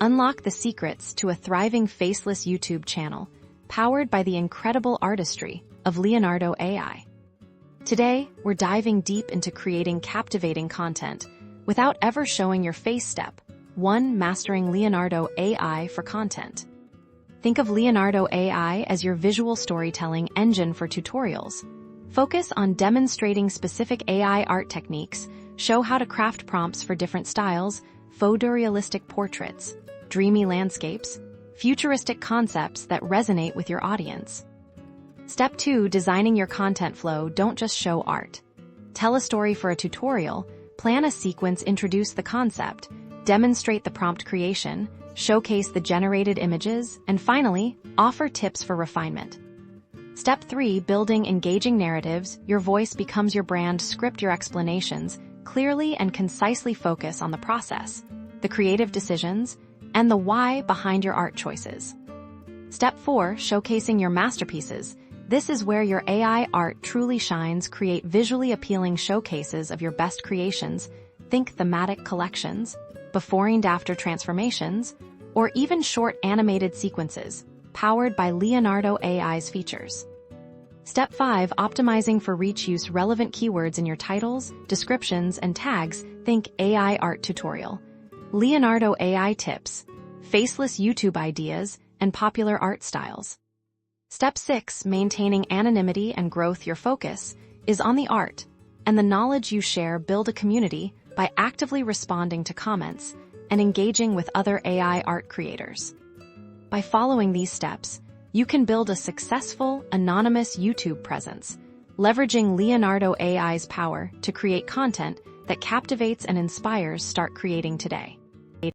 Unlock the secrets to a thriving faceless YouTube channel, powered by the incredible artistry of Leonardo AI. Today, we're diving deep into creating captivating content without ever showing your face. Step 1. Mastering Leonardo AI for content. Think of Leonardo AI as your visual storytelling engine for tutorials. Focus on demonstrating specific AI art techniques, show how to craft prompts for different styles, photorealistic portraits, dreamy landscapes, futuristic concepts that resonate with your audience. Step 2. Designing your content flow. Don't just show art. Tell a story for a tutorial, plan a sequence, introduce the concept, demonstrate the prompt creation, showcase the generated images, and finally, offer tips for refinement. Step 3. Building engaging narratives. Your voice becomes your brand. Script your explanations, clearly and concisely focus on the process, the creative decisions, and the why behind your art choices. Step 4. Showcasing your masterpieces. This is where your AI art truly shines. Create visually appealing showcases of your best creations. Think thematic collections, before and after transformations, or even short animated sequences, powered by Leonardo AI's features. Step 5. Optimizing for reach. Use relevant keywords in your titles, descriptions, and tags. Think AI art tutorial, Leonardo AI tips, faceless YouTube ideas, and popular art styles. Step 6. Maintaining anonymity and growth. Your focus is on the art and the knowledge you share. Build a community by actively responding to comments and engaging with other AI art creators. By following these steps, you can build a successful, anonymous YouTube presence, leveraging Leonardo AI's power to create content that captivates and inspires. Start creating today.